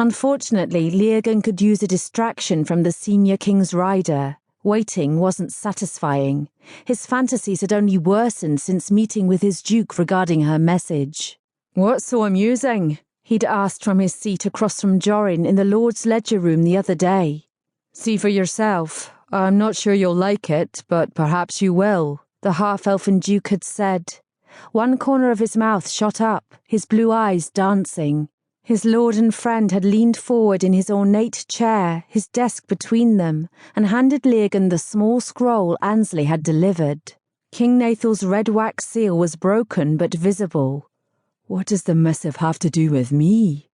Unfortunately, Leargan could use a distraction from the senior king's rider. Waiting wasn't satisfying. His fantasies had only worsened since meeting with his duke regarding her message. "What's so amusing?" he'd asked from his seat across from Jorin in the Lord's ledger room the other day. "See for yourself. I'm not sure you'll like it, but perhaps you will," the half-elfin duke had said. One corner of his mouth shot up, his blue eyes dancing. His lord and friend had leaned forward in his ornate chair, his desk between them, and handed Leargan the small scroll Ansley had delivered. King Nathal's red wax seal was broken but visible. "What does the missive have to do with me?"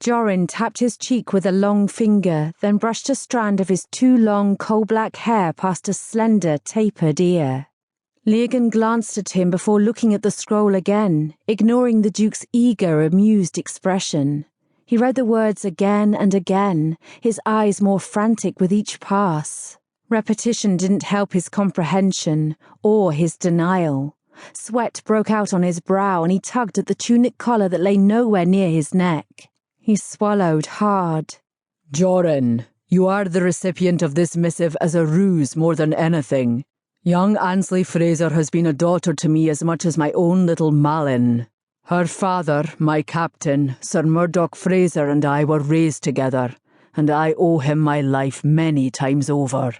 Jorin tapped his cheek with a long finger, then brushed a strand of his too long coal-black hair past a slender, tapered ear. Leargan glanced at him before looking at the scroll again, ignoring the Duke's eager, amused expression. He read the words again and again, his eyes more frantic with each pass. Repetition didn't help his comprehension, or his denial. Sweat broke out on his brow and he tugged at the tunic collar that lay nowhere near his neck. He swallowed hard. "Jorin, you are the recipient of this missive as a ruse more than anything. Young Ansley Fraser has been a daughter to me as much as my own little Malin. Her father, my captain, Sir Murdoch Fraser, and I were raised together, and I owe him my life many times over.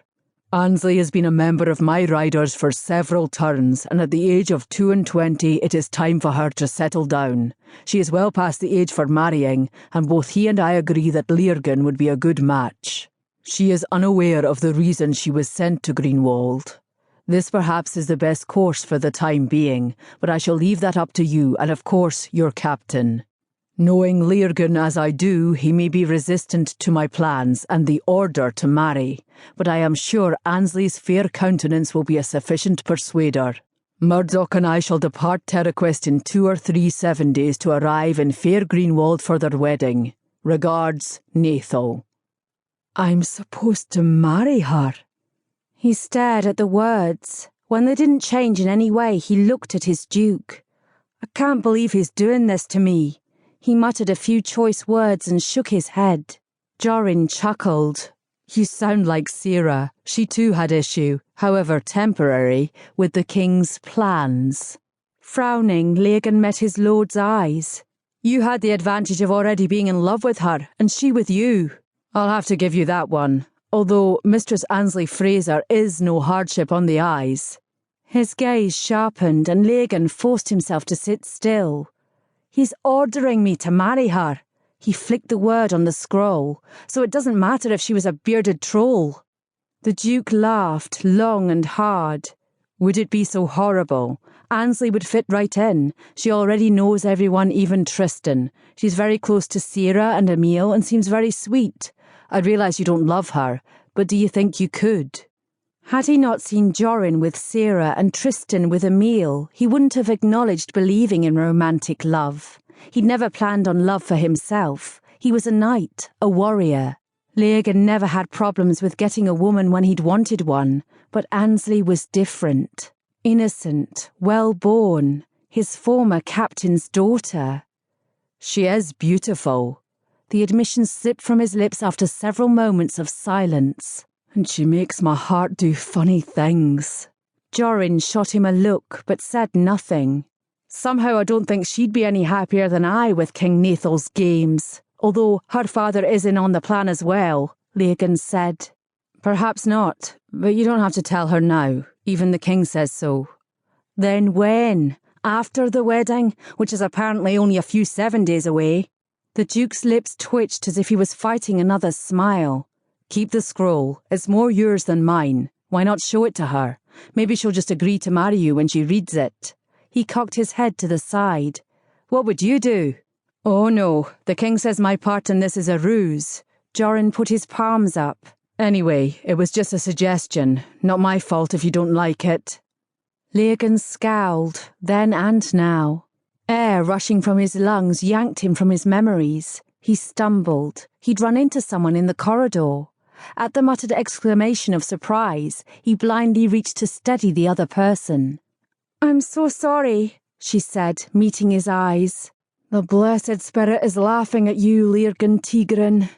Ansley has been a member of my riders for several turns, and at the age of 22 it is time for her to settle down. She is well past the age for marrying, and both he and I agree that Leargan would be a good match. She is unaware of the reason she was sent to Greenwald. This perhaps is the best course for the time being, but I shall leave that up to you and of course your captain. Knowing Leargan as I do, he may be resistant to my plans and the order to marry, but I am sure Ansley's fair countenance will be a sufficient persuader. Murdoch and I shall depart Terraquest in 2 or 3 7 days to arrive in fair Greenwald for their wedding. Regards, Nathal." "I'm supposed to marry her?" He stared at the words. When they didn't change in any way, he looked at his duke. "I can't believe he's doing this to me." He muttered a few choice words and shook his head. Jorin chuckled. "You sound like Sarah. She too had issue, however temporary, with the king's plans." Frowning, Leargan met his lord's eyes. "You had the advantage of already being in love with her, and she with you. I'll have to give you that one. Although Mistress Ansley Fraser is no hardship on the eyes." His gaze sharpened and Leargan forced himself to sit still. "He's ordering me to marry her." He flicked the word on the scroll, "so it doesn't matter if she was a bearded troll." The Duke laughed, long and hard. "Would it be so horrible? Ansley would fit right in. She already knows everyone, even Tristan. She's very close to Sarah and Emil and seems very sweet. I realise you don't love her, but do you think you could?" Had he not seen Jorin with Sarah and Tristan with Emil, he wouldn't have acknowledged believing in romantic love. He'd never planned on love for himself. He was a knight, a warrior. Leargan never had problems with getting a woman when he'd wanted one, but Ansley was different. Innocent, well-born, his former captain's daughter. "She is beautiful." The admission slipped from his lips after several moments of silence. "And she makes my heart do funny things." Jorin shot him a look, but said nothing. "Somehow I don't think she'd be any happier than I with King Nathal's games, although her father is in on the plan as well," Leargan said. "Perhaps not, but you don't have to tell her now. Even the king says so." "Then when? After the wedding, which is apparently only a few 7 days away?" The Duke's lips twitched as if he was fighting another smile. "Keep the scroll. It's more yours than mine. Why not show it to her? Maybe she'll just agree to marry you when she reads it." He cocked his head to the side. "What would you do?" "Oh no, the king says my part in this is a ruse." Jorin put his palms up. "Anyway, it was just a suggestion. Not my fault if you don't like it." Leargan scowled, then and now. Air rushing from his lungs yanked him from his memories. He stumbled. He'd run into someone in the corridor. At the muttered exclamation of surprise, he blindly reached to steady the other person. "I'm so sorry," she said, meeting his eyes. The blessed spirit is laughing at you, Leargan Tegran,